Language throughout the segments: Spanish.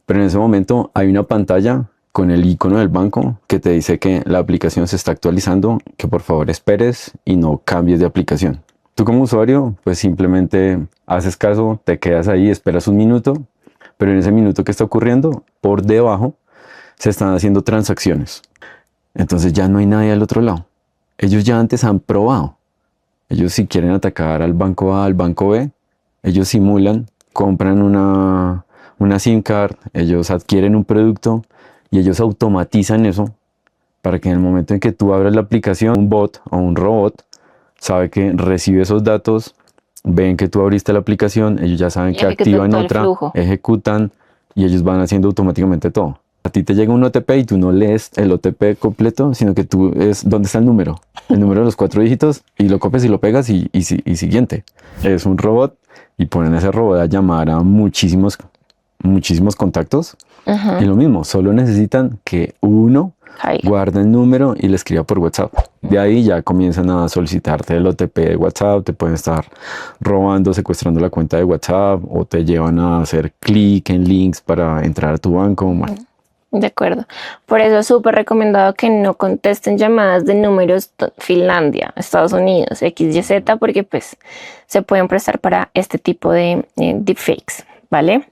Pero en ese momento hay una pantalla con el icono del banco que te dice que la aplicación se está actualizando, que por favor esperes y no cambies de aplicación. Tú como usuario, pues simplemente haces caso, te quedas ahí, esperas un minuto, pero en ese minuto que está ocurriendo, por debajo se están haciendo transacciones. Entonces ya no hay nadie al otro lado. Ellos ya antes han probado. Ellos si quieren atacar al banco A, al banco B, ellos simulan, compran una SIM card, ellos adquieren un producto y ellos automatizan eso para que en el momento en que tú abres la aplicación, un bot o un robot sabe que recibe esos datos, ven que tú abriste la aplicación, ellos ya saben Y que ejecutan activan todo el otra, flujo. ejecutan y ellos van haciendo automáticamente todo. A ti te llega un OTP y tú no lees el OTP completo, sino que tú es dónde está el número de los 4 dígitos y lo copias y lo pegas y siguiente. Es un robot y ponen a ese robot a llamar a muchísimos contactos y lo mismo, solo necesitan que uno Caiga. guarde el número y le escriba por WhatsApp. De ahí ya comienzan a solicitarte el OTP de WhatsApp, te pueden estar robando, secuestrando la cuenta de WhatsApp o te llevan a hacer clic en links para entrar a tu banco. Bueno, De acuerdo. Por eso es súper recomendado que no contesten llamadas de números Finlandia, Estados Unidos, XYZ, porque pues se pueden prestar para este tipo de deepfakes, ¿vale?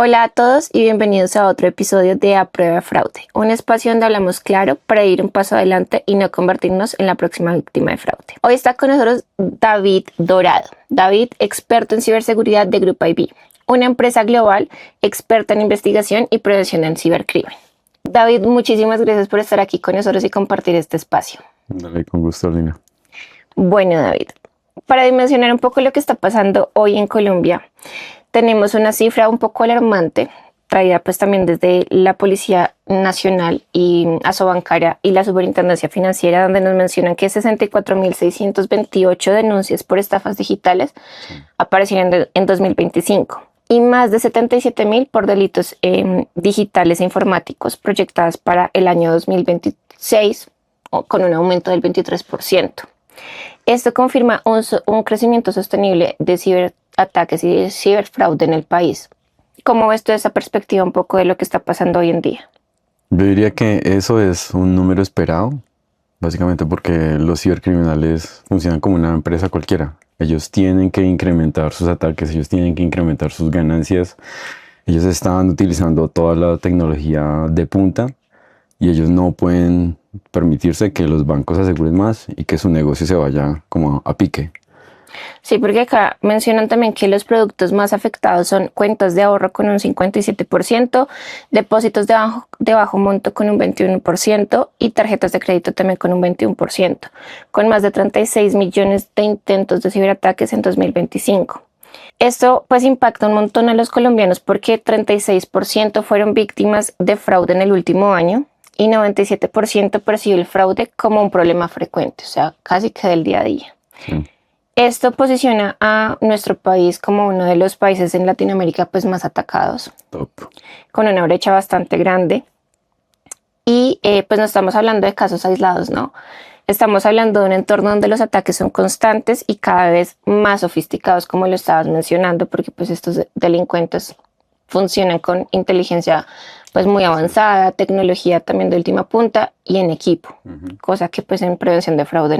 Hola a todos y bienvenidos a otro episodio de A Prueba de Fraude, un espacio donde hablamos claro para ir un paso adelante y no convertirnos en la próxima víctima de fraude. Hoy está con nosotros David Dorado. David, experto en ciberseguridad de Grupo IB, una empresa global experta en investigación y prevención en cibercrimen. David, muchísimas gracias por estar aquí con nosotros y compartir este espacio. dale, con gusto, Lina. Bueno, David, para dimensionar un poco lo que está pasando hoy en Colombia, tenemos una cifra un poco alarmante, traída pues también desde la Policía Nacional y Asobancaria y la Superintendencia Financiera, donde nos mencionan que 64.628 denuncias por estafas digitales aparecieron en 2025 y más de 77.000 por delitos digitales e informáticos proyectadas para el año 2026, con un aumento del 23%. Esto confirma un crecimiento sostenible de ciberataques y de ciberfraude en el país. ¿Cómo ves tú esa perspectiva un poco de lo que está pasando hoy en día? Yo diría que eso es un número esperado, básicamente porque los cibercriminales funcionan como una empresa cualquiera. Ellos tienen que incrementar sus ataques, ellos tienen que incrementar sus ganancias. Ellos están utilizando toda la tecnología de punta y ellos no pueden permitirse que los bancos aseguren más y que su negocio se vaya como a pique. Sí, porque acá mencionan también que los productos más afectados son cuentas de ahorro con un 57%, depósitos de bajo monto con un 21% y tarjetas de crédito también con un 21%, con más de 36 millones de intentos de ciberataques en 2025. Esto pues impacta un montón a los colombianos porque 36% fueron víctimas de fraude en el último año y 97% percibe el fraude como un problema frecuente, o sea, casi que del día a día. Sí. Esto posiciona a nuestro país como uno de los países en Latinoamérica pues más atacados, Top. con una brecha bastante grande. Y pues no estamos hablando de casos aislados, ¿no? Estamos hablando de un entorno donde los ataques son constantes y cada vez más sofisticados, como lo estabas mencionando, porque pues estos delincuentes funcionan con inteligencia pues muy avanzada, tecnología también de última punta y en equipo, cosa que pues en prevención de fraude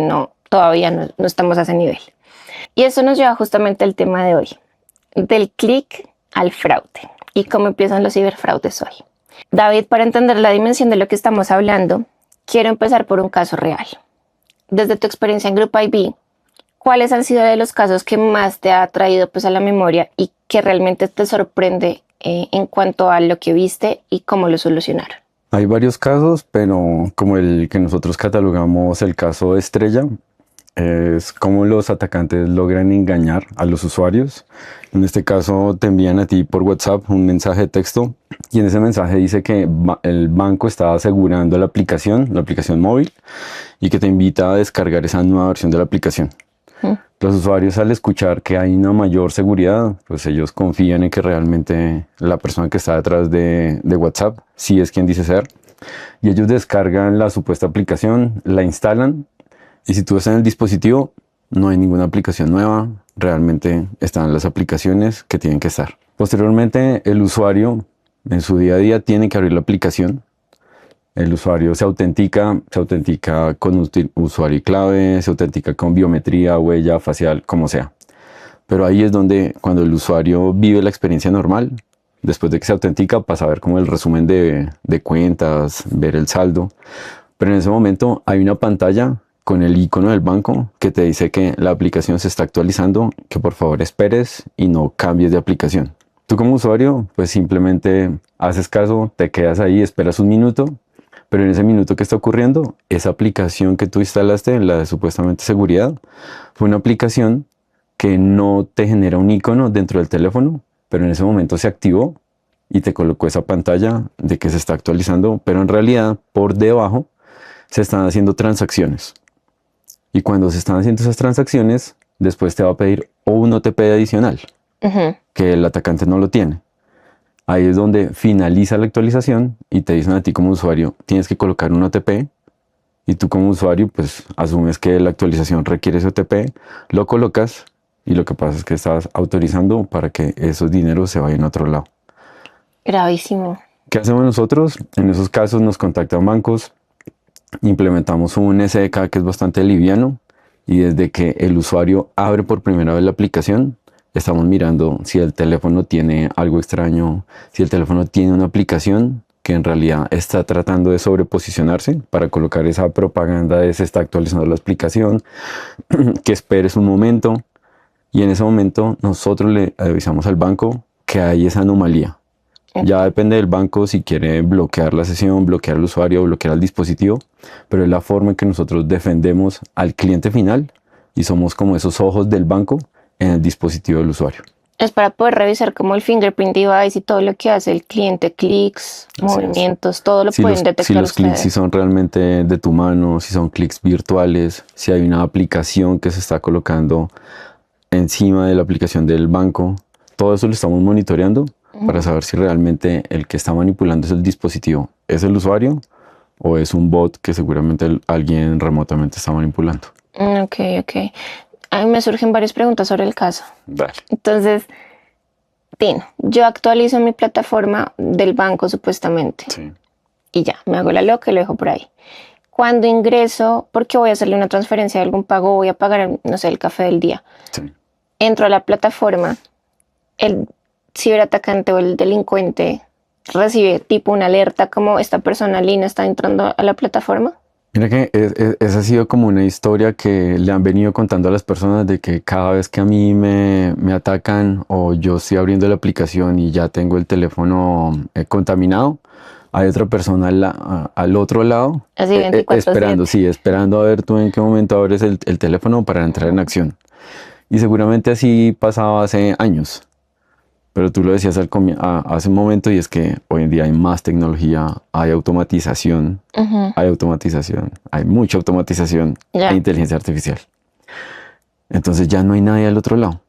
todavía no estamos a ese nivel. Y eso nos lleva justamente al tema de hoy, del clic al fraude y cómo empiezan los ciberfraudes hoy. David, para entender la dimensión de lo que estamos hablando, quiero empezar por un caso real. Desde tu experiencia en Grupo IB, ¿cuáles han sido de los casos que más te ha traído pues a la memoria y que realmente te sorprende en cuanto a lo que viste y cómo lo solucionaron? Hay varios casos, pero como el que nosotros catalogamos el caso estrella, es cómo los atacantes logran engañar a los usuarios. En este caso te envían a ti por WhatsApp un mensaje de texto y en ese mensaje dice que el banco está asegurando la aplicación móvil y que te invita a descargar esa nueva versión de la aplicación. Los usuarios al escuchar que hay una mayor seguridad, pues ellos confían en que realmente la persona que está detrás de WhatsApp sí es quien dice ser y ellos descargan la supuesta aplicación, la instalan Y si tú estás en el dispositivo, no hay ninguna aplicación nueva, realmente están las aplicaciones que tienen que estar. Posteriormente, el usuario en su día a día tiene que abrir la aplicación. El usuario se autentica con usuario y clave, se autentica con biometría, huella, facial, como sea. Pero ahí es donde cuando el usuario vive la experiencia normal, después de que se autentica, pasa a ver como el resumen de cuentas, ver el saldo. Pero en ese momento hay una pantalla con el icono del banco que te dice que la aplicación se está actualizando, que por favor esperes y no cambies de aplicación. Tú como usuario, pues simplemente haces caso, te quedas ahí, esperas un minuto, pero en ese minuto que está ocurriendo, esa aplicación que tú instalaste, la de supuestamente seguridad, fue una aplicación que no te genera un icono dentro del teléfono, pero en ese momento se activó y te colocó esa pantalla de que se está actualizando, pero en realidad por debajo se están haciendo transacciones. Y cuando se están haciendo esas transacciones, después te va a pedir un OTP adicional, que el atacante no lo tiene. Ahí es donde finaliza la actualización y te dicen a ti como usuario, tienes que colocar un OTP y tú como usuario pues asumes que la actualización requiere ese OTP, lo colocas y lo que pasa es que estás autorizando para que esos dineros se vayan a otro lado. Gravísimo. ¿Qué hacemos nosotros? En esos casos nos contactan bancos, implementamos un SDK que es bastante liviano y desde que el usuario abre por primera vez la aplicación, estamos mirando si el teléfono tiene algo extraño, si el teléfono tiene una aplicación que en realidad está tratando de sobreposicionarse para colocar esa propaganda de se está actualizando la aplicación, que esperes un momento y en ese momento nosotros le avisamos al banco que hay esa anomalía. Ya depende del banco si quiere bloquear la sesión, bloquear al usuario, bloquear al dispositivo, pero es la forma en que nosotros defendemos al cliente final y somos como esos ojos del banco en el dispositivo del usuario. Es para poder revisar como el fingerprint device y todo lo que hace el cliente, clics, movimientos, todo lo pueden detectar si los clics ustedes. si son realmente de tu mano, si son clics virtuales, si hay una aplicación que se está colocando encima de la aplicación del banco, todo eso lo estamos monitoreando para saber si realmente el que está manipulando es el dispositivo, es el usuario o es un bot que seguramente alguien remotamente está manipulando. Ok. A mí me surgen varias preguntas sobre el caso. Vale. Entonces, Tino, yo actualizo mi plataforma del banco supuestamente Sí. y ya, me hago la loca y lo dejo por ahí. Cuando ingreso, porque voy a hacerle una transferencia de algún pago, voy a pagar, no sé, el café del día. Sí. Entro a la plataforma, el ciberatacante o el delincuente recibe tipo una alerta como esta persona Lina está entrando a la plataforma. Mira que esa ha sido como una historia que le han venido contando a las personas de que cada vez que a mí me atacan o yo estoy abriendo la aplicación y ya tengo el teléfono contaminado, hay otra persona al otro lado Así 24/7. esperando a ver tú en qué momento abres el teléfono para entrar en acción. Y seguramente así pasaba hace años. Pero tú lo decías hace un momento y es que hoy en día hay más tecnología, hay automatización, hay mucha automatización e inteligencia artificial. Entonces ya no hay nadie al otro lado.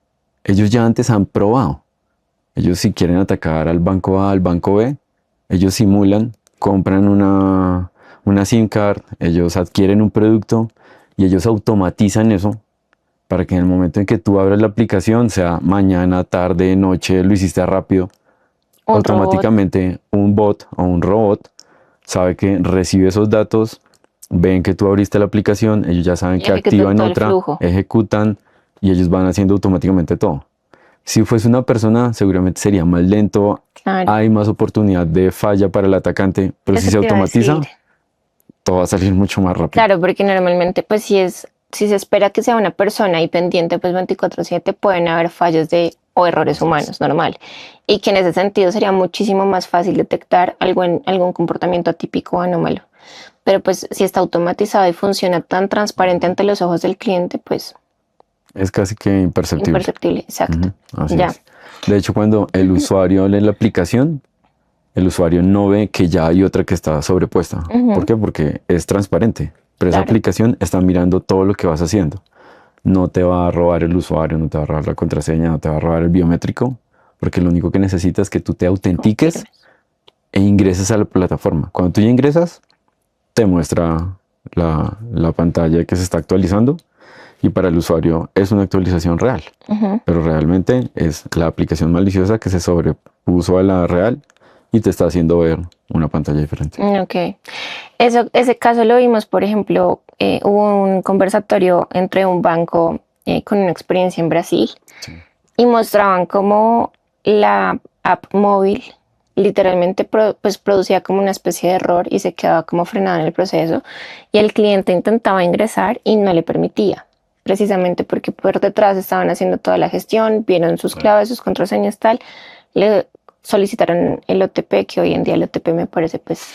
Ellos ya antes han probado. Ellos si quieren atacar al banco A, al banco B, ellos simulan, compran una SIM card, ellos adquieren un producto y ellos automatizan eso para que en el momento en que tú abres la aplicación, sea mañana, tarde, noche, lo hiciste rápido, automáticamente un bot o un robot sabe que recibe esos datos, ven que tú abriste la aplicación, ellos ya saben que activan otra, ejecutan y ellos van haciendo automáticamente todo. Si fuese una persona, seguramente sería más lento, hay más oportunidad de falla para el atacante, pero si se automatiza, todo va a salir mucho más rápido. Claro, porque normalmente pues si se espera que sea una persona y pendiente pues 24/7 pueden haber fallos o errores humanos, normal. Y que en ese sentido sería muchísimo más fácil detectar algún comportamiento atípico o anómalo. Pero pues si está automatizado y funciona tan transparente ante los ojos del cliente, pues... Es casi que imperceptible. Imperceptible, exacto. Así es. De hecho, cuando el usuario lee la aplicación, el usuario no ve que ya hay otra que está sobrepuesta. ¿Por qué? Porque es transparente. Pero esa aplicación está mirando todo lo que vas haciendo. No te va a robar el usuario, no te va a robar la contraseña, no te va a robar el biométrico, porque lo único que necesitas es que tú te autentiques e ingreses a la plataforma. Cuando tú ya ingresas, te muestra la pantalla que se está actualizando y para el usuario es una actualización real, pero realmente es la aplicación maliciosa que se sobrepuso a la real y te está haciendo ver una pantalla diferente. Ok. Ese caso lo vimos, por ejemplo, hubo un conversatorio entre un banco con una experiencia en Brasil y mostraban cómo la app móvil literalmente pues producía como una especie de error y se quedaba como frenado en el proceso y el cliente intentaba ingresar y no le permitía, precisamente porque por detrás estaban haciendo toda la gestión, vieron sus claves, sus contraseñas, tal, le solicitaron el OTP, que hoy en día el OTP me parece pues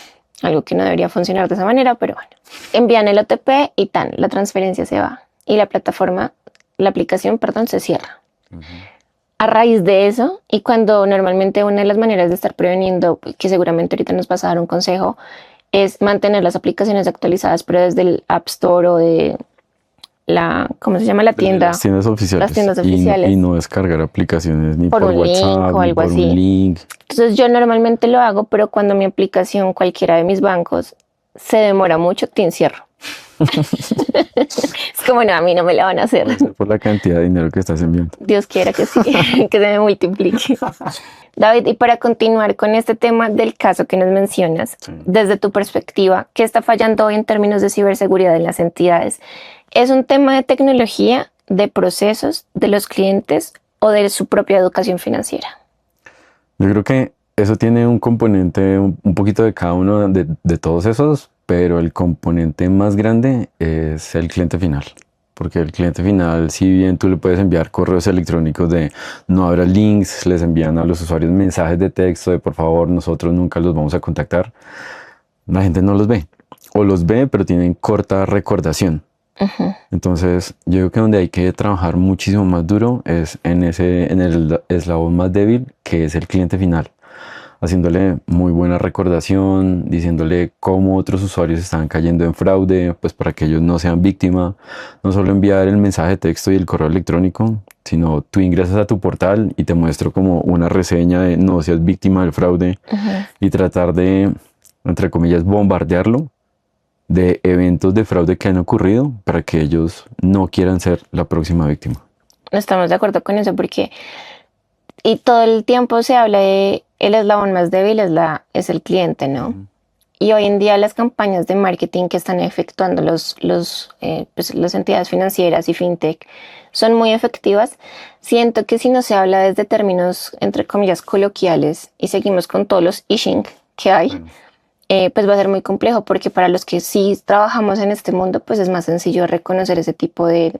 algo que no debería funcionar de esa manera, pero bueno, envían el OTP y tan, la transferencia se va y la plataforma, la aplicación, perdón, se cierra. A raíz de eso, y cuando normalmente una de las maneras de estar preveniendo, que seguramente ahorita nos vas a dar un consejo, es mantener las aplicaciones actualizadas, pero desde el App Store o de la, ¿cómo se llama? La tienda. Las tiendas oficiales. Las tiendas oficiales. Y no descargar aplicaciones ni por un WhatsApp, link o algo ni por así. un link. Entonces yo normalmente lo hago, pero cuando mi aplicación, cualquiera de mis bancos, se demora mucho, te encierro. Es como, no, a mí no me la van a hacer. Por la cantidad de dinero que estás enviando. Dios quiera que sí, que se me multiplique. David, y para continuar con este tema del caso que nos mencionas, desde tu perspectiva, ¿qué está fallando hoy en términos de ciberseguridad en las entidades? ¿Es un tema de tecnología, de procesos, de los clientes o de su propia educación financiera? Yo creo que eso tiene un componente, un poquito de cada uno de todos esos, pero el componente más grande es el cliente final. Porque el cliente final, si bien tú le puedes enviar correos electrónicos de no abras links, les envían a los usuarios mensajes de texto de por favor, nosotros nunca los vamos a contactar, la gente no los ve. O los ve, pero tienen corta recordación. Entonces, yo creo que donde hay que trabajar muchísimo más duro es en el eslabón más débil, que es el cliente final. Haciéndole muy buena recordación, diciéndole cómo otros usuarios están cayendo en fraude, pues para que ellos no sean víctima. No solo enviar el mensaje de texto y el correo electrónico, sino tú ingresas a tu portal y te muestro como una reseña de no seas víctima del fraude y tratar de, entre comillas, bombardearlo de eventos de fraude que han ocurrido para que ellos no quieran ser la próxima víctima. Estamos de acuerdo con eso porque y todo el tiempo se habla de el eslabón más débil es el cliente, ¿no? Y hoy en día las campañas de marketing que están efectuando pues, las entidades financieras y fintech son muy efectivas. Siento que si no se habla desde términos, entre comillas, coloquiales y seguimos con todos los phishing que hay, pues va a ser muy complejo porque para los que sí trabajamos en este mundo, pues es más sencillo reconocer ese tipo de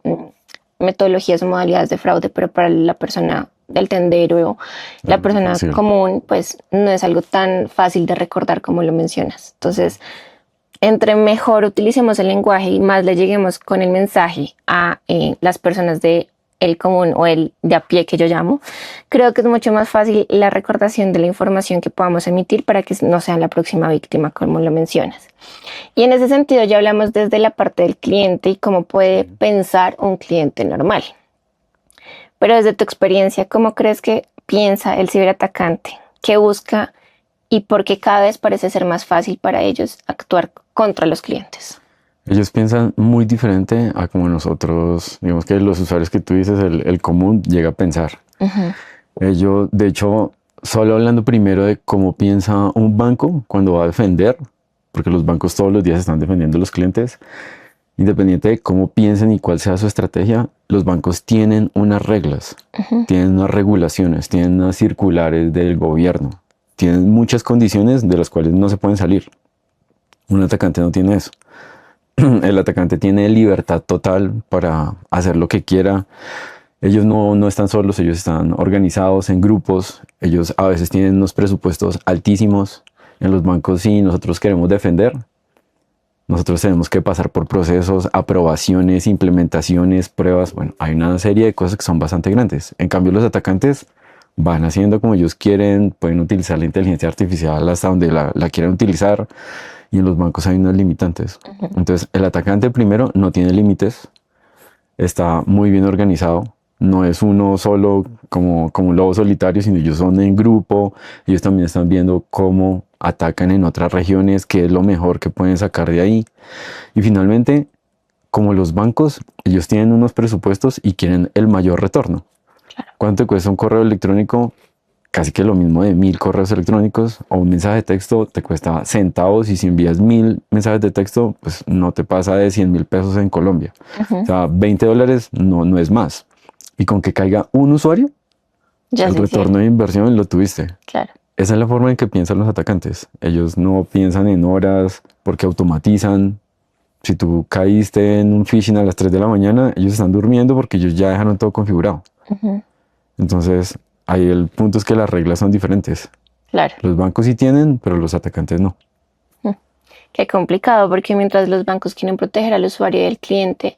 metodologías o modalidades de fraude, pero para la persona del tendero o la persona común, pues no es algo tan fácil de recordar como lo mencionas. Entonces, entre mejor utilicemos el lenguaje y más le lleguemos con el mensaje a las personas de el común o el de a pie que yo llamo, creo que es mucho más fácil la recordación de la información que podamos emitir para que no sean la próxima víctima, como lo mencionas. Y en ese sentido ya hablamos desde la parte del cliente y cómo puede pensar un cliente normal. Pero desde tu experiencia, ¿cómo crees que piensa el ciberatacante? ¿Qué busca y por qué cada vez parece ser más fácil para ellos actuar contra los clientes? Ellos piensan muy diferente a como nosotros, digamos que los usuarios que tú dices, el común llega a pensar. Ellos, de hecho, solo hablando primero de cómo piensa un banco cuando va a defender, porque los bancos todos los días están defendiendo a los clientes, independiente de cómo piensen y cuál sea su estrategia, los bancos tienen unas reglas, tienen unas regulaciones, tienen unas circulares del gobierno, tienen muchas condiciones de las cuales no se pueden salir. Un atacante no tiene eso. El atacante tiene libertad total para hacer lo que quiera. Ellos no están solos, ellos están organizados en grupos. Ellos a veces tienen unos presupuestos altísimos. En los bancos, si nosotros queremos defender, nosotros tenemos que pasar por procesos, aprobaciones, implementaciones, pruebas. Bueno, hay una serie de cosas que son bastante grandes. En cambio, los atacantes van haciendo como ellos quieren, pueden utilizar la inteligencia artificial hasta donde la quieran utilizar. Y en los bancos hay unos limitantes. Entonces, el atacante primero no tiene límites, está muy bien organizado, No es uno solo como un lobo solitario, sino ellos son en grupo. Ellos también están viendo cómo atacan en otras regiones, qué es lo mejor que pueden sacar de ahí. Y finalmente, como los bancos, ellos tienen unos presupuestos y quieren el mayor retorno. ¿Cuánto te cuesta un correo electrónico? Casi que lo mismo de 1000 correos electrónicos, o un mensaje de texto te cuesta centavos, y si envías 1000 mensajes de texto, pues no te pasa de 100.000 pesos en Colombia. O sea, $20 no es más. Y con que caiga un usuario, Ya el se hicieron. retorno de inversión lo tuviste. Claro. Esa es la forma en que piensan los atacantes. Ellos no piensan en horas porque automatizan. Si tú caíste en un phishing a las 3 de la mañana, ellos están durmiendo porque ellos ya dejaron todo configurado. Ujú. Entonces, ahí el punto es que las reglas son diferentes. Claro. Los bancos sí tienen, pero los atacantes no. Qué complicado, porque mientras los bancos quieren proteger al usuario y al cliente,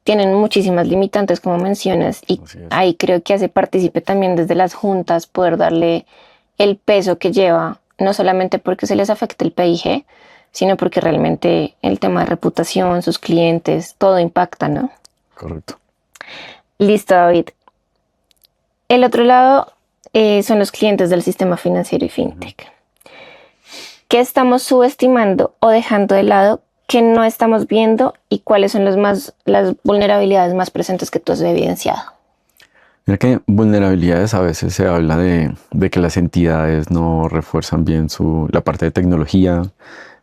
tienen muchísimas limitantes, como mencionas, y Así es. ahí creo que hace partícipe también desde las juntas poder darle el peso que lleva, no solamente porque se les afecte el PIG, sino porque realmente el tema de reputación, sus clientes, todo impacta, ¿no? Correcto. Listo, David. El otro lado son los clientes del sistema financiero y fintech. ¿Qué estamos subestimando o dejando de lado que no estamos viendo, y cuáles son las vulnerabilidades más presentes que tú has evidenciado? Mira que vulnerabilidades, a veces se habla de que las entidades no refuerzan bien la parte de tecnología,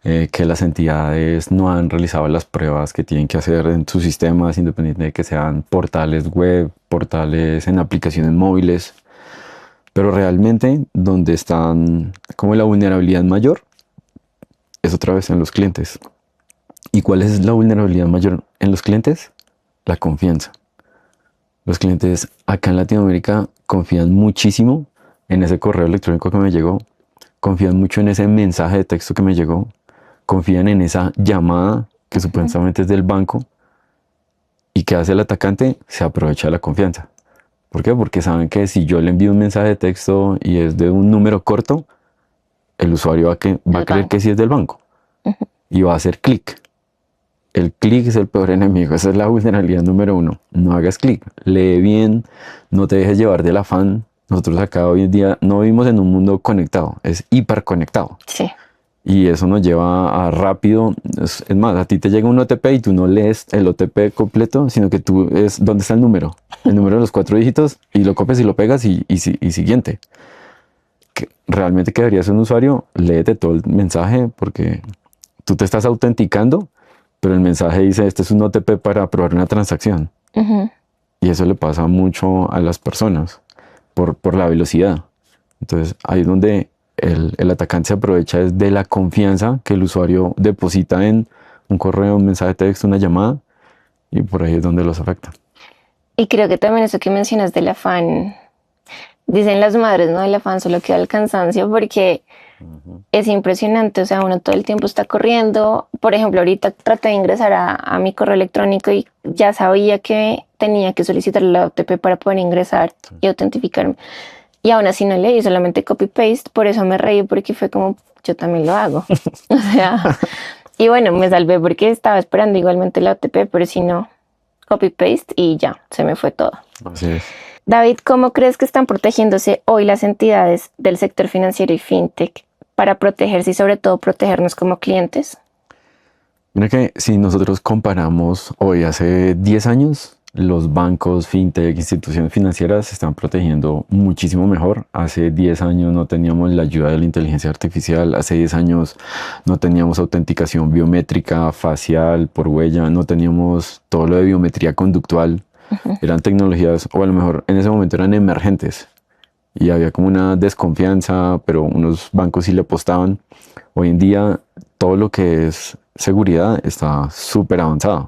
que las entidades no han realizado las pruebas que tienen que hacer en sus sistemas, independiente de que sean portales web, portales en aplicaciones móviles. Pero realmente donde están como la vulnerabilidad mayor es otra vez en los clientes. ¿Y cuál es la vulnerabilidad mayor en los clientes? La confianza. Los clientes acá en Latinoamérica confían muchísimo en ese correo electrónico que me llegó, confían mucho en ese mensaje de texto que me llegó, confían en esa llamada que supuestamente es del banco. ¿Y qué hace el atacante? Se aprovecha de la confianza. ¿Por qué? Porque saben que si yo le envío un mensaje de texto y es de un número corto, el usuario va a creer banco. que sí es del banco y va a hacer clic. El clic es el peor enemigo. Esa es la vulnerabilidad número 1. No hagas clic. Lee bien, no te dejes llevar del afán. Nosotros acá hoy en día no vivimos en un mundo conectado, es hiperconectado. Sí. Y eso nos lleva a rápido. Es más, a ti te llega un OTP y tú no lees el OTP completo, sino que tú es dónde está el número de los 4 dígitos, y lo copias y lo pegas y siguiente. Que realmente que deberías ser un usuario, léete todo el mensaje, porque tú te estás autenticando, pero el mensaje dice, este es un OTP para aprobar una transacción. Y eso le pasa mucho a las personas por la velocidad. Entonces ahí es donde el atacante se aprovecha de la confianza que el usuario deposita en un correo, un mensaje de texto, una llamada, y por ahí es donde los afecta. Y creo que también eso que mencionas del afán, dicen las madres, ¿no? El afán solo queda el cansancio, porque es impresionante. O sea, uno todo el tiempo está corriendo. Por ejemplo, ahorita traté de ingresar a mi correo electrónico y ya sabía que tenía que solicitar la OTP para poder ingresar y autentificarme. Y aún así no leí, solamente copy-paste. Por eso me reí, porque fue como, yo también lo hago. O sea, y bueno, me salvé porque estaba esperando igualmente la OTP, pero si no, copy-paste y ya, se me fue todo. Así es. David, ¿cómo crees que están protegiéndose hoy las entidades del sector financiero y fintech para protegerse y sobre todo protegernos como clientes? Mira que si nosotros comparamos hoy, hace 10 años, los bancos, fintech, instituciones financieras se están protegiendo muchísimo mejor. Hace 10 años no teníamos la ayuda de la inteligencia artificial, hace 10 años no teníamos autenticación biométrica, facial, por huella, no teníamos todo lo de biometría conductual. Eran tecnologías, o a lo mejor en ese momento eran emergentes, y había como una desconfianza, pero unos bancos sí le apostaban. Hoy en día todo lo que es seguridad está súper avanzado,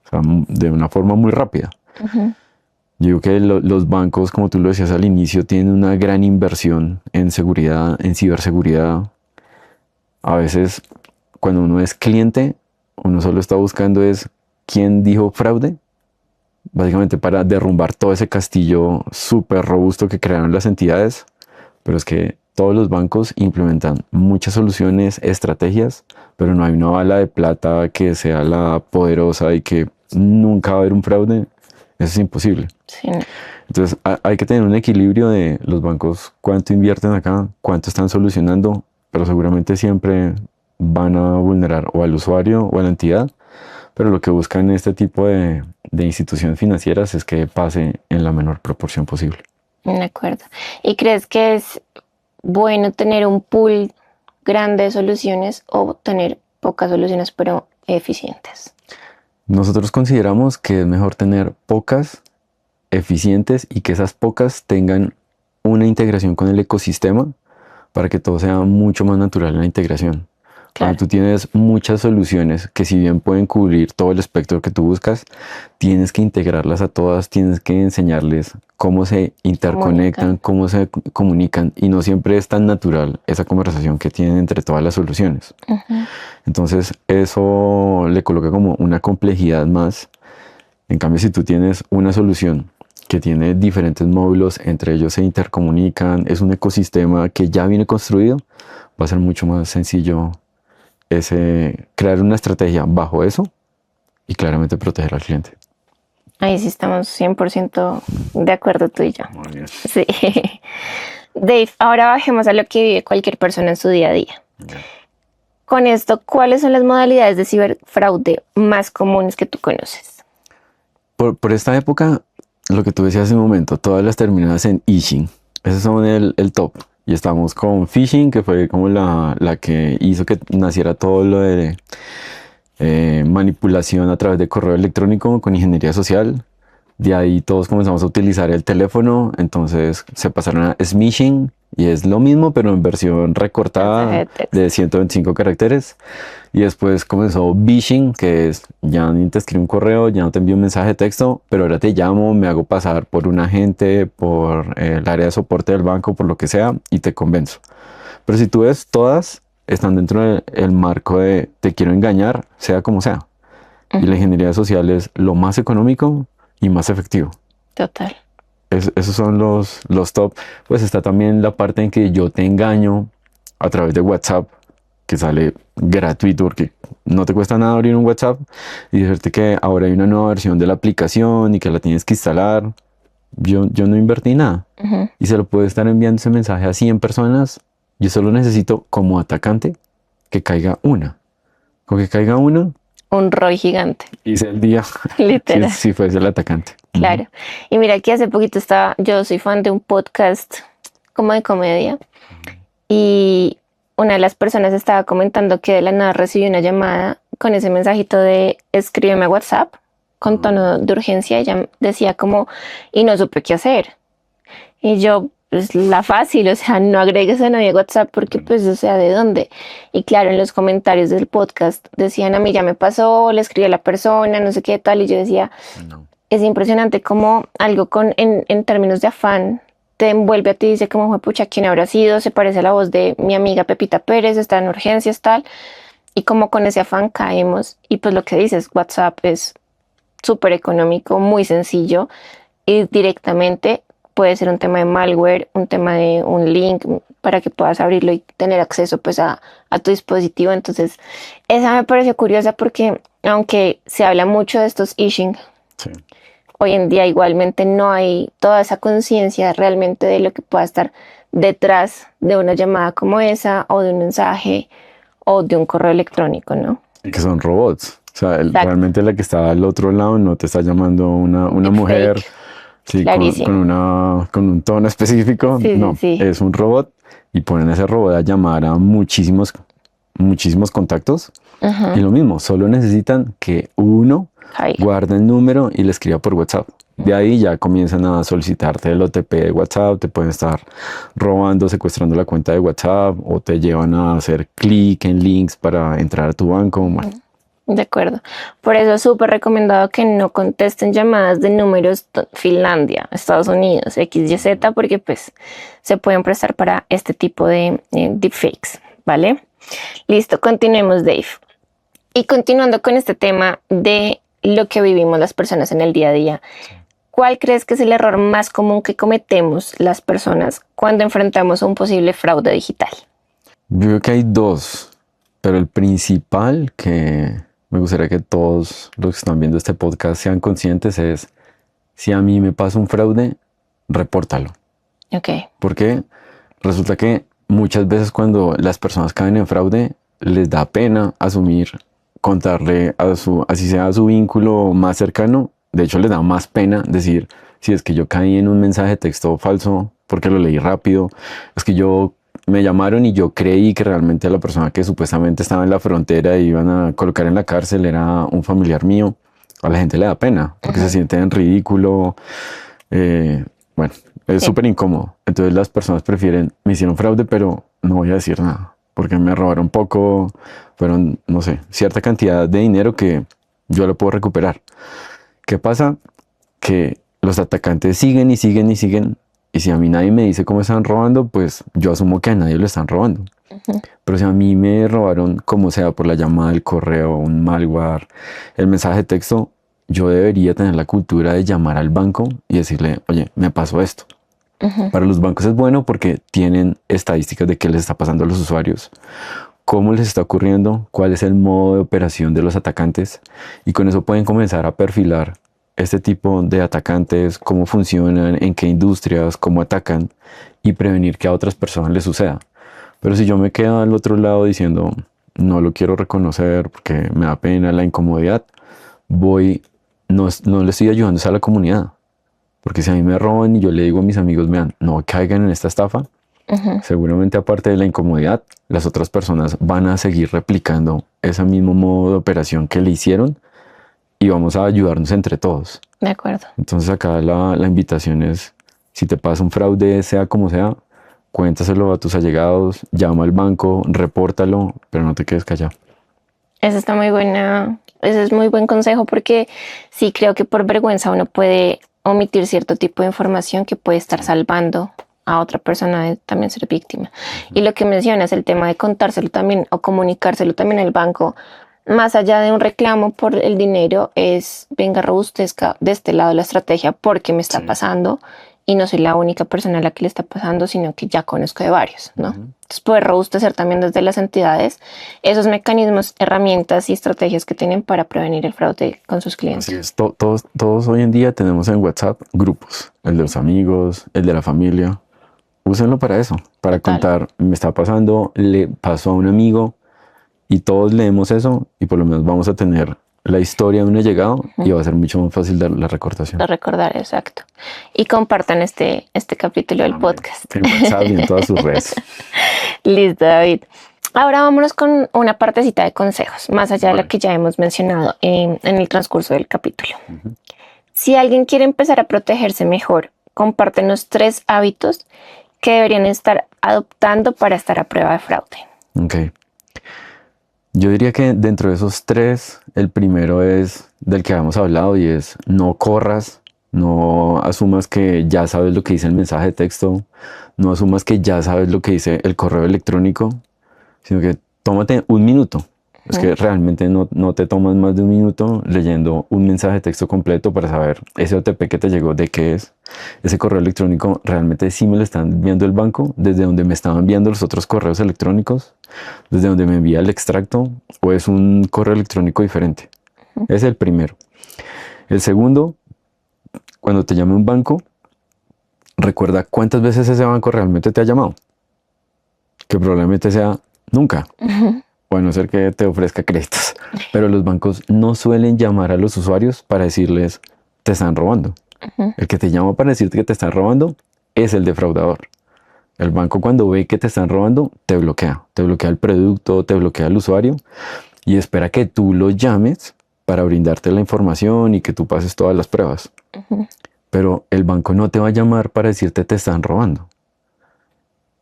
o sea, de una forma muy rápida. Yo digo que los bancos, como tú lo decías al inicio, tienen una gran inversión en seguridad, en ciberseguridad. A veces, cuando uno es cliente, uno solo está buscando es quién dijo fraude, básicamente para derrumbar todo ese castillo súper robusto que crearon las entidades. Pero es que todos los bancos implementan muchas soluciones, estrategias, pero no hay una bala de plata que sea la poderosa y que nunca va a haber un fraude. Eso es imposible. Sí, no. Entonces hay que tener un equilibrio de los bancos, cuánto invierten acá, cuánto están solucionando, pero seguramente siempre van a vulnerar o al usuario o a la entidad, pero lo que buscan este tipo de instituciones financieras es que pase en la menor proporción posible. De acuerdo. ¿Y crees que es bueno tener un pool grande de soluciones o tener pocas soluciones pero eficientes? Nosotros consideramos que es mejor tener pocas, eficientes y que esas pocas tengan una integración con el ecosistema para que todo sea mucho más natural en la integración. Claro. Cuando tú tienes muchas soluciones que si bien pueden cubrir todo el espectro que tú buscas, tienes que integrarlas a todas, tienes que enseñarles cómo se interconectan, cómo se comunican y no siempre es tan natural esa conversación que tienen entre todas las soluciones. Entonces eso le coloca como una complejidad más. En cambio, si tú tienes una solución que tiene diferentes módulos, entre ellos se intercomunican, es un ecosistema que ya viene construido, va a ser mucho más sencillo crear una estrategia bajo eso y claramente proteger al cliente. Ahí sí estamos 100% de acuerdo tú y yo. Muy bien. Sí. Dave, ahora bajemos a lo que vive cualquier persona en su día a día. Okay. Con esto, ¿cuáles son las modalidades de ciberfraude más comunes que tú conoces? Por esta época, lo que tú decías hace un momento, todas las terminadas en phishing, esos son el top. Y estamos con phishing, que fue como la que hizo que naciera todo lo de manipulación a través de correo electrónico con ingeniería social. De ahí todos comenzamos a utilizar el teléfono, entonces se pasaron a smishing y es lo mismo pero en versión recortada de 125 caracteres. Y después comenzó vishing, que es ya ni te escribo un correo, ya no te envío un mensaje de texto, pero ahora te llamo, me hago pasar por un agente, por el área de soporte del banco, por lo que sea y te convenzo. Pero si tú ves, todas están dentro del marco de te quiero engañar, sea como sea. Y la ingeniería social es lo más económico y más efectivo. Total. Esos son los top. Pues está también la parte en que yo te engaño a través de WhatsApp, que sale gratuito porque no te cuesta nada abrir un WhatsApp y decirte que ahora hay una nueva versión de la aplicación y que la tienes que instalar. Yo no invertí nada. Y se lo puedo estar enviando ese mensaje a 100 personas. Yo solo necesito como atacante que caiga una. Con que caiga una, un ROI gigante. Hice el día. Literal. Si fuese el atacante. Claro. Y mira que hace poquito yo soy fan de un podcast como de comedia y una de las personas estaba comentando que de la nada recibió una llamada con ese mensajito de escríbeme a WhatsApp con tono de urgencia. Ella decía como, y no supe qué hacer. Y yo, pues la fácil, o sea, no agregues a nadie a WhatsApp porque pues, o sea, ¿de dónde? Y claro, en los comentarios del podcast decían, a mí ya me pasó, le escribí a la persona, no sé qué tal, y yo decía, es impresionante como algo en términos de afán te envuelve a ti y dice como, pucha, ¿quién habrá sido? Se parece a la voz de mi amiga Pepita Pérez, está en urgencias, tal, y como con ese afán caemos, y pues lo que dices, WhatsApp es súper económico, muy sencillo, y directamente puede ser un tema de malware, un tema de un link para que puedas abrirlo y tener acceso pues a tu dispositivo. Entonces, esa me pareció curiosa porque aunque se habla mucho de estos phishing, sí, hoy en día igualmente no hay toda esa conciencia realmente de lo que pueda estar detrás de una llamada como esa o de un mensaje o de un correo electrónico, ¿no? Y que son robots. O sea, realmente la que está al otro lado no te está llamando una mujer. Fake. Sí, con un tono específico. Sí, no, sí. Es un robot y ponen a ese robot a llamar a muchísimos contactos. Y lo mismo, solo necesitan que uno guarde el número y le escriba por WhatsApp. De ahí ya comienzan a solicitarte el OTP de WhatsApp, te pueden estar robando, secuestrando la cuenta de WhatsApp o te llevan a hacer clic en links para entrar a tu banco. Bueno. De acuerdo. Por eso es súper recomendado que no contesten llamadas de números Finlandia, Estados Unidos, XYZ, porque pues se pueden prestar para este tipo de deepfakes, ¿vale? Listo, continuemos, Dave. Y continuando con este tema de lo que vivimos las personas en el día a día, ¿cuál crees que es el error más común que cometemos las personas cuando enfrentamos a un posible fraude digital? Yo creo que hay dos, pero el principal que me gustaría que todos los que están viendo este podcast sean conscientes es Si a mí me pasa un fraude, repórtalo. Ok. Porque resulta que muchas veces cuando las personas caen en fraude, les da pena asumir, contarle así sea a su vínculo más cercano. De hecho, les da más pena decir, si es que yo caí en un mensaje de texto falso porque lo leí rápido, es que yo me llamaron y yo creí que realmente la persona que supuestamente estaba en la frontera y iban a colocar en la cárcel era un familiar mío. A la gente le da pena porque se siente en ridículo. Bueno, es Sí. súper incómodo. Entonces las personas prefieren, me hicieron fraude, pero no voy a decir nada porque me robaron poco, fueron, no sé, cierta cantidad de dinero que yo lo puedo recuperar. ¿Qué pasa? Que los atacantes siguen y siguen y siguen. Y si a mí nadie me dice cómo están robando, pues yo asumo que a nadie lo están robando. Pero si a mí me robaron, como sea, por la llamada, el correo, un malware, el mensaje de texto, yo debería tener la cultura de llamar al banco y decirle, oye, me pasó esto. Para los bancos es bueno porque tienen estadísticas de qué les está pasando a los usuarios, cómo les está ocurriendo, cuál es el modo de operación de los atacantes, y con eso pueden comenzar a perfilar este tipo de atacantes, cómo funcionan, en qué industrias, cómo atacan, y prevenir que a otras personas les suceda. Pero si yo me quedo al otro lado diciendo, no lo quiero reconocer porque me da pena la incomodidad, no le estoy ayudando a la comunidad. Porque si a mí me roban y yo le digo a mis amigos, vean, no caigan en esta estafa, seguramente aparte de la incomodidad, las otras personas van a seguir replicando ese mismo modo de operación que le hicieron y vamos a ayudarnos entre todos. De acuerdo. Entonces acá la invitación es, si te pasa un fraude, sea como sea, cuéntaselo a tus allegados, llama al banco, repórtalo, pero no te quedes callado. Esa está muy buena. Ese es muy buen consejo porque sí creo que por vergüenza uno puede omitir cierto tipo de información que puede estar salvando a otra persona de también ser víctima. Y lo que mencionas, el tema de contárselo también o comunicárselo también al banco, más allá de un reclamo por el dinero, es venga, robustezca de este lado la estrategia porque me está pasando y no soy la única persona a la que le está pasando, sino que ya conozco de varios, ¿no? Entonces poder robustecer también desde las entidades esos mecanismos, herramientas y estrategias que tienen para prevenir el fraude con sus clientes. Así es, todos hoy en día tenemos en WhatsApp grupos, el de los amigos, el de la familia. Úsenlo para eso, para contar, me está pasando, le pasó a un amigo, y todos leemos eso y por lo menos vamos a tener la historia de un allegado y va a ser mucho más fácil dar la recordación. De recordar, exacto. Y compartan este capítulo del podcast. En WhatsApp y en todas sus redes. Listo, David. Ahora vámonos con una partecita de consejos, más allá de la que ya hemos mencionado en el transcurso del capítulo. Si alguien quiere empezar a protegerse mejor, compártenos 3 hábitos que deberían estar adoptando para estar a prueba de fraude. Ok. Yo diría que dentro de esos 3, el primero es del que habíamos hablado y es no corras, no asumas que ya sabes lo que dice el mensaje de texto, no asumas que ya sabes lo que dice el correo electrónico, sino que tómate un minuto. Es que realmente no te tomas más de un minuto leyendo un mensaje de texto completo para saber ese OTP que te llegó de qué es. Ese correo electrónico realmente sí me lo están enviando el banco, desde donde me estaban enviando los otros correos electrónicos, desde donde me envía el extracto, o es un correo electrónico diferente. Ese es el primero. El segundo, cuando te llame un banco, recuerda cuántas veces ese banco realmente te ha llamado. Que probablemente sea nunca. O a no ser que te ofrezca créditos. Pero los bancos no suelen llamar a los usuarios para decirles, te están robando. El que te llama para decirte que te están robando es el defraudador. El banco cuando ve que te están robando, te bloquea el producto, te bloquea el usuario y espera que tú lo llames para brindarte la información y que tú pases todas las pruebas. Pero el banco no te va a llamar para decirte te están robando.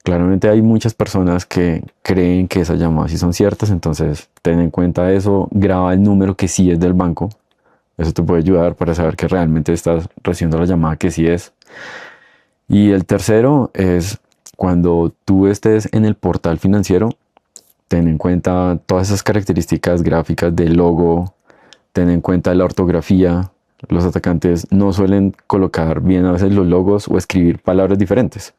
Claramente hay muchas personas que creen que esas llamadas sí son ciertas, entonces ten en cuenta eso, graba el número que sí es del banco. Eso te puede ayudar para saber que realmente estás recibiendo la llamada que sí es. Y el tercero es cuando tú estés en el portal financiero, ten en cuenta todas esas características gráficas del logo, ten en cuenta la ortografía. Los atacantes no suelen colocar bien a veces los logos o escribir palabras diferentes,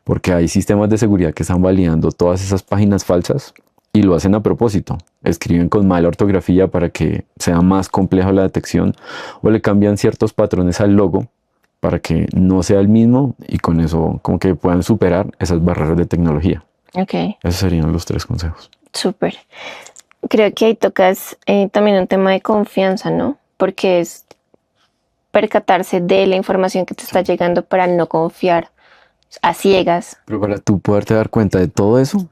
porque hay sistemas de seguridad que están validando todas esas páginas falsas y lo hacen a propósito. Escriben con mala ortografía para que sea más compleja la detección o le cambian ciertos patrones al logo para que no sea el mismo y con eso como que puedan superar esas barreras de tecnología. Ok, Esos serían los 3 consejos. súper. Creo que ahí tocas también un tema de confianza, ¿no? Porque es percatarse de la información que te está llegando para no confiar a ciegas. Pero para tú poderte dar cuenta de todo eso,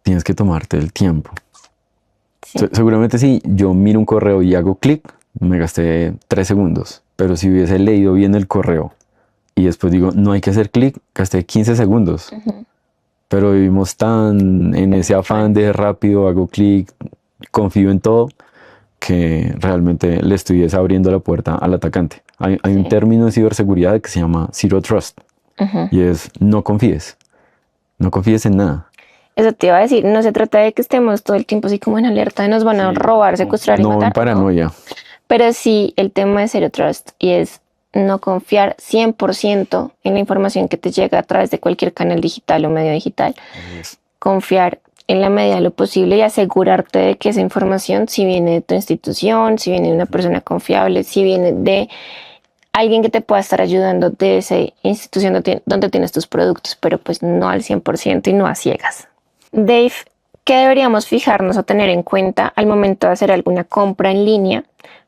tienes que tomarte el tiempo. Sí. Seguramente si yo miro un correo y hago clic, me gasté 3 segundos. Pero si hubiese leído bien el correo y después digo, no hay que hacer clic, gasté 15 segundos. Ujú. Pero vivimos tan en ese afán de rápido, hago clic, confío en todo, que realmente le estoy desabriendo la puerta al atacante. Hay un Sí. término en ciberseguridad que se llama Zero Trust Ujú. y es no confíes en nada. Eso te iba a decir, no se trata de que estemos todo el tiempo así como en alerta de nos van a Sí, robar, secuestrar y no en matar, ¿no? paranoia. Pero sí el tema de Zero Trust y es no confiar 100% en la información que te llega a través de cualquier canal digital o medio digital. Es- Confiar en la medida de lo posible y asegurarte de que esa información, si viene de tu institución, si viene de una persona confiable, si viene de alguien que te pueda estar ayudando de esa institución donde tienes tus productos, pero pues no al 100% y no a ciegas. Dave, ¿qué deberíamos fijarnos o tener en cuenta al momento de hacer alguna compra en línea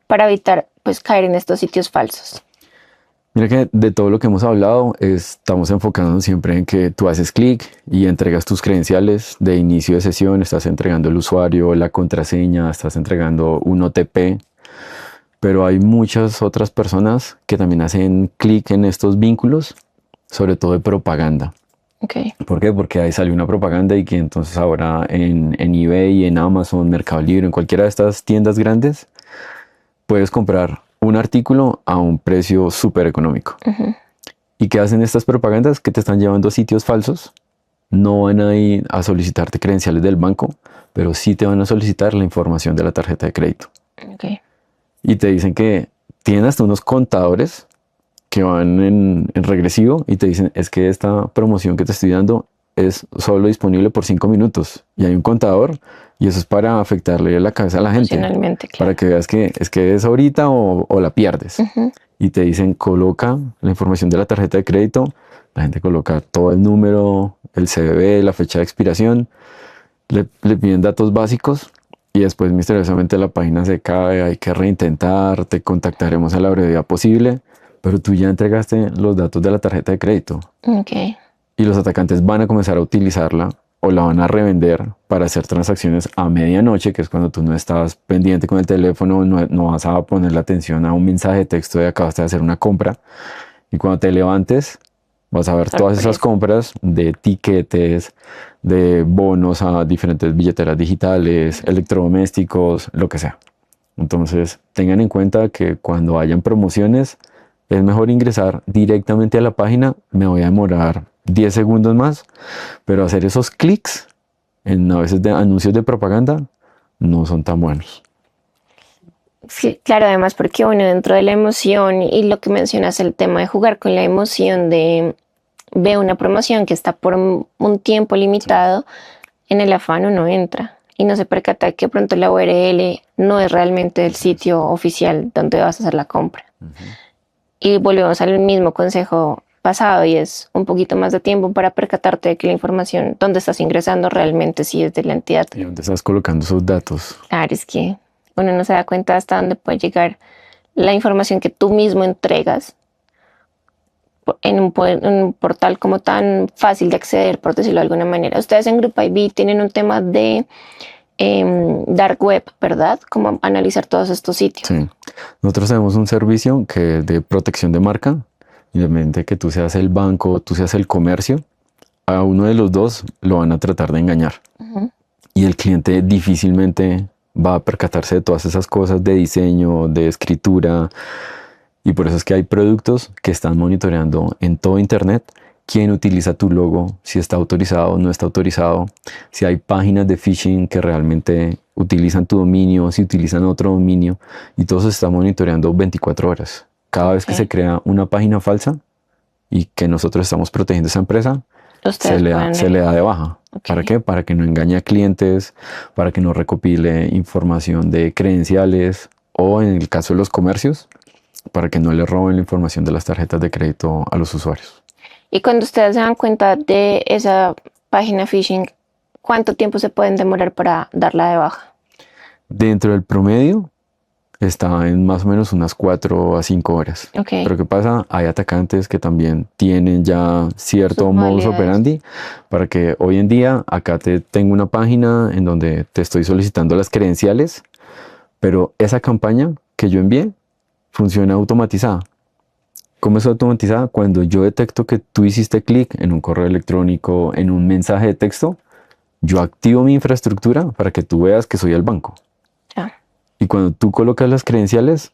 para evitar pues caer en estos sitios falsos? Mira que de todo lo que hemos hablado, estamos enfocándonos siempre en que tú haces clic y entregas tus credenciales de inicio de sesión, estás entregando el usuario, la contraseña, estás entregando un OTP, pero hay muchas otras personas que también hacen clic en estos vínculos, sobre todo de propaganda. Okay. ¿Por qué? Porque ahí salió una propaganda y que entonces ahora en eBay, en Amazon, Mercado Libre, en cualquiera de estas tiendas grandes, puedes comprar un artículo a un precio súper económico. Uh-huh. ¿Y qué hacen estas propagandas? Que te están llevando a sitios falsos. No van a ir a solicitarte credenciales del banco, pero sí te van a solicitar la información de la tarjeta de crédito. Okay. Y te dicen que tienen hasta unos contadores que van en regresivo y te dicen, es que esta promoción que te estoy dando es solo disponible por 5 minutos. Y hay un contador y eso es para afectarle la cabeza a la gente. Emocionalmente, claro. Para que veas que es ahorita o la pierdes. Uh-huh. Y te dicen, coloca la información de la tarjeta de crédito. La gente coloca todo el número, el CVV, la fecha de expiración. Le piden datos básicos y después misteriosamente la página se cae, hay que reintentar, te contactaremos a la brevedad posible, pero tú ya entregaste los datos de la tarjeta de crédito. Okay. Y los atacantes van a comenzar a utilizarla o la van a revender para hacer transacciones a medianoche, que es cuando tú no estás pendiente con el teléfono, no vas a poner la atención a un mensaje de texto de acabaste de hacer una compra. Y cuando te levantes, vas a ver todas esas compras de tiquetes, de bonos a diferentes billeteras digitales, electrodomésticos, lo que sea. Entonces, tengan en cuenta que cuando hayan promociones, es mejor ingresar directamente a la página. Me voy a demorar 10 segundos más, pero hacer esos clics en a veces de anuncios de propaganda no son tan buenos. Sí, claro, además porque uno dentro de la emoción y lo que mencionas, el tema de jugar con la emoción de ve una promoción que está por un tiempo limitado, en el afán uno entra y no se percata que pronto la URL no es realmente el sitio oficial donde vas a hacer la compra. Uh-huh. Y volvemos al mismo consejo pasado y es un poquito más de tiempo para percatarte de que la información donde estás ingresando realmente sí es de la entidad. ¿Y dónde estás colocando esos datos? Claro, es que uno no se da cuenta hasta dónde puede llegar la información que tú mismo entregas en un portal como tan fácil de acceder, por decirlo de alguna manera. Ustedes en Grupo IB tienen un tema de dark web, ¿verdad? Como analizar todos estos sitios. Sí. Nosotros tenemos un servicio que es de protección de marca. Independientemente que tú seas el banco, tú seas el comercio, a uno de los dos lo van a tratar de engañar. Uh-huh. Y el cliente difícilmente va a percatarse de todas esas cosas de diseño, de escritura. Y por eso es que hay productos que están monitoreando en todo Internet quién utiliza tu logo, si está autorizado o no está autorizado, si hay páginas de phishing que realmente utilizan tu dominio, si utilizan otro dominio, y todo se está monitoreando 24 horas. Cada vez que se crea una página falsa y que nosotros estamos protegiendo esa empresa, Ustedes se le da de baja. Ok. ¿Para qué? Para que no engañe a clientes, para que no recopile información de credenciales o en el caso de los comercios, para que no le roben la información de las tarjetas de crédito a los usuarios. Y cuando ustedes se dan cuenta de esa página phishing, ¿cuánto tiempo se pueden demorar para darla de baja? Dentro del promedio está en más o menos unas 4 a 5 horas. Ok. Pero ¿qué pasa? Hay atacantes que también tienen ya cierto Sus modus modalidades. operandi para que hoy en día acá te tengo una página en donde te estoy solicitando las credenciales, pero esa campaña que yo envié funciona automatizada. ¿Cómo es automatizada? Cuando yo detecto que tú hiciste clic en un correo electrónico, en un mensaje de texto, yo activo mi infraestructura para que tú veas que soy el banco. Ya. Y cuando tú colocas las credenciales,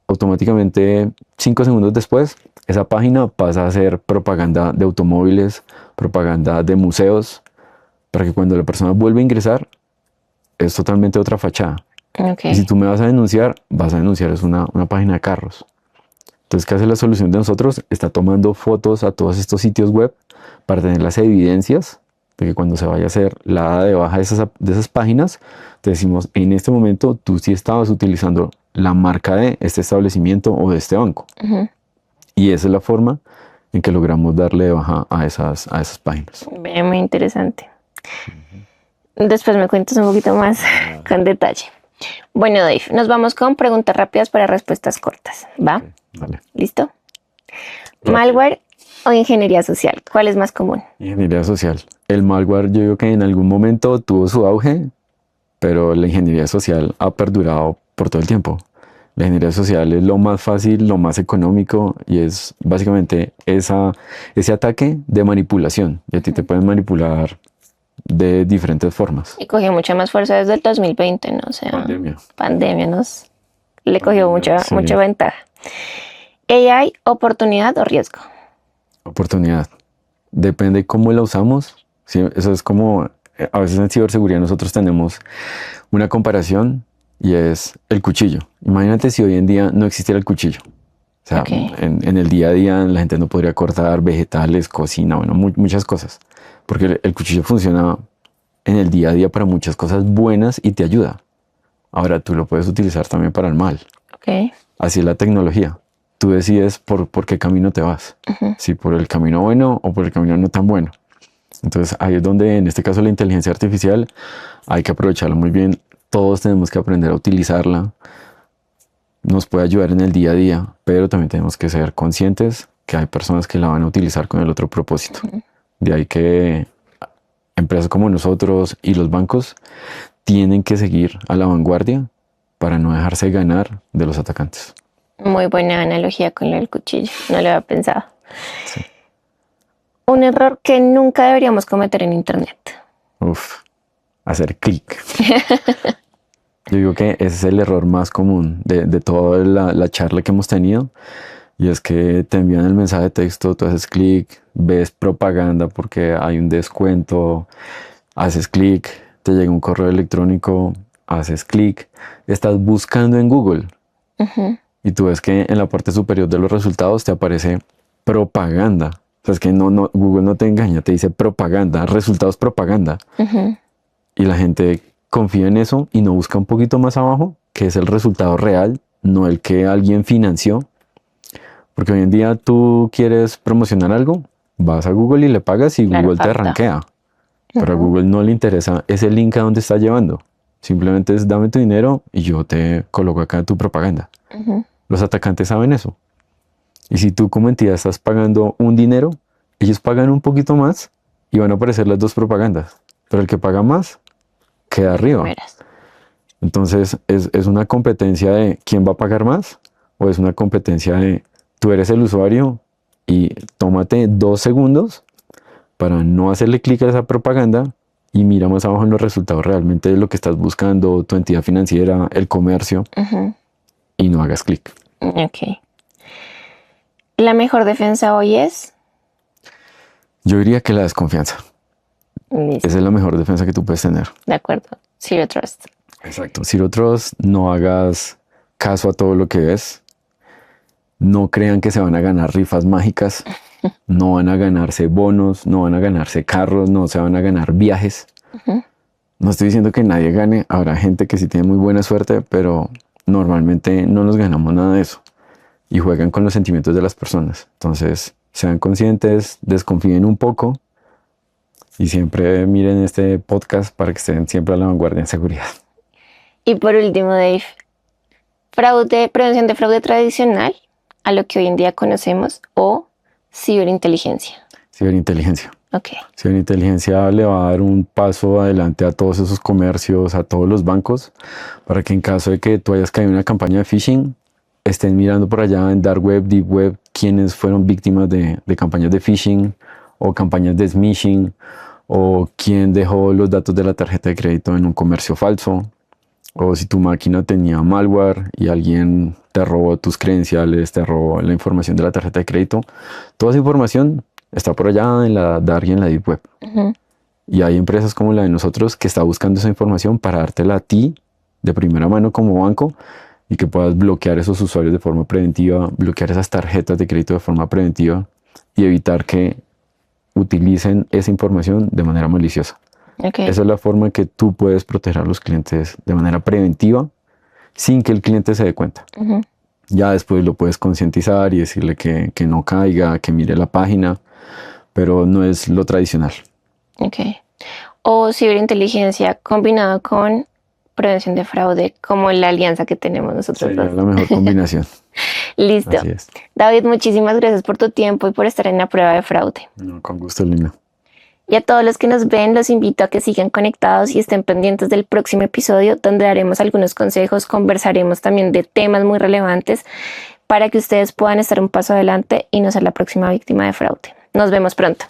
automáticamente 5 segundos después, esa página pasa a ser propaganda de automóviles, propaganda de museos, para que cuando la persona vuelva a ingresar, es totalmente otra fachada. Ok. Y si tú me vas a denunciar es una página de carros. Entonces, ¿qué hace la solución de nosotros? Está tomando fotos a todos estos sitios web para tener las evidencias de que cuando se vaya a hacer la dada de baja de esas páginas, te decimos, en este momento tú sí estabas utilizando la marca de este establecimiento o de este banco. Ujú. Y esa es la forma en que logramos darle de baja a esas páginas. Ve, muy interesante. Después me cuentas un poquito más con detalle. Bueno, Dave, nos vamos con preguntas rápidas para respuestas cortas. ¿Va? Ok, vale. ¿Listo? Rápido. ¿Malware o ingeniería social? ¿Cuál es más común? Ingeniería social. El malware yo digo que en algún momento tuvo su auge, pero la ingeniería social ha perdurado por todo el tiempo. La ingeniería social es lo más fácil, lo más económico y es básicamente ese ataque de manipulación. Y a ti te pueden manipular de diferentes formas. Y cogió mucha más fuerza desde el 2020, ¿no? O sea, pandemia nos le cogió Pandemia, mucha, sí. mucha ventaja. AI, oportunidad o riesgo. Oportunidad. Depende cómo la usamos. Sí, eso es como, a veces en ciberseguridad nosotros tenemos una comparación y es el cuchillo. Imagínate si hoy en día no existiera el cuchillo. O sea, Ok. en el día a día la gente no podría cortar vegetales, cocina, bueno, muchas cosas. Porque el cuchillo funciona en el día a día para muchas cosas buenas y te ayuda. Ahora tú lo puedes utilizar también para el mal. Ok. Así es la tecnología. Tú decides por qué camino te vas. Ujú. Si por el camino bueno o por el camino no tan bueno. Entonces ahí es donde en este caso la inteligencia artificial hay que aprovecharla muy bien. Todos tenemos que aprender a utilizarla. Nos puede ayudar en el día a día, pero también tenemos que ser conscientes que hay personas que la van a utilizar con el otro propósito. De ahí que empresas como nosotros y los bancos tienen que seguir a la vanguardia para no dejarse ganar de los atacantes. Muy buena analogía con lo del cuchillo. No lo había pensado. Sí. Un error que nunca deberíamos cometer en Internet. Uf, hacer clic. Yo digo que ese es el error más común de toda la charla que hemos tenido. Y es que te envían el mensaje de texto, tú haces clic, ves propaganda porque hay un descuento, haces clic, te llega un correo electrónico, haces clic, estás buscando en Google Ujú. y tú ves que en la parte superior de los resultados te aparece propaganda. O sea, es que Google no te engaña, te dice propaganda, resultados propaganda. Ujú. Y la gente confía en eso y no busca un poquito más abajo, que es el resultado real, no el que alguien financió. Porque hoy en día tú quieres promocionar algo, vas a Google y le pagas y Claro, Google te pacta. rankea. Pero a Ujú. Google no le interesa ese link a dónde está llevando. Simplemente es dame tu dinero y yo te coloco acá tu propaganda. Ujú. Los atacantes saben eso. Y si tú como entidad estás pagando un dinero, ellos pagan un poquito más y van a aparecer las dos propagandas. Pero el que paga más queda arriba. Primeras. Entonces, ¿es una competencia de quién va a pagar más? ¿O es una competencia de tú eres el usuario y tómate 2 segundos para no hacerle clic a esa propaganda y mira más abajo en los resultados realmente de lo que estás buscando, tu entidad financiera, el comercio, Ujú. y no hagas clic? Ok. La mejor defensa hoy es. Yo diría que la desconfianza. Listo. Esa es la mejor defensa que tú puedes tener. De acuerdo. Zero Trust. Exacto. Zero Trust, no hagas caso a todo lo que ves. No crean que se van a ganar rifas mágicas, no van a ganarse bonos, no van a ganarse carros, no se van a ganar viajes. No estoy diciendo que nadie gane, habrá gente que sí tiene muy buena suerte, pero normalmente no nos ganamos nada de eso y juegan con los sentimientos de las personas. Entonces, sean conscientes, desconfíen un poco y siempre miren este podcast para que estén siempre a la vanguardia en seguridad. Y por último, Dave, prevención de fraude tradicional a lo que hoy en día conocemos o ciberinteligencia. Ciberinteligencia. Ok. Ciberinteligencia le va a dar un paso adelante a todos esos comercios, a todos los bancos, para que en caso de que tú hayas caído en una campaña de phishing, estén mirando por allá en dark web, deep web, quiénes fueron víctimas de campañas de phishing o campañas de smishing, o quién dejó los datos de la tarjeta de crédito en un comercio falso, o si tu máquina tenía malware y alguien te robó tus credenciales, te robó la información de la tarjeta de crédito. Toda esa información está por allá en la dark y en la deep web. Y hay empresas como la de nosotros que está buscando esa información para dártela a ti de primera mano como banco y que puedas bloquear esos usuarios de forma preventiva, bloquear esas tarjetas de crédito de forma preventiva y evitar que utilicen esa información de manera maliciosa. Okay. Esa es la forma en que tú puedes proteger a los clientes de manera preventiva sin que el cliente se dé cuenta. Ya después lo puedes concientizar y decirle que no caiga, que mire la página, pero no es lo tradicional. Ok. O ciberinteligencia combinado con prevención de fraude, como la alianza que tenemos nosotros. Sería la mejor combinación. Listo. Así es. David, muchísimas gracias por tu tiempo y por estar en la prueba de fraude. No, con gusto, Lina. Y a todos los que nos ven, los invito a que sigan conectados y estén pendientes del próximo episodio, donde daremos algunos consejos, conversaremos también de temas muy relevantes para que ustedes puedan estar un paso adelante y no ser la próxima víctima de fraude. Nos vemos pronto.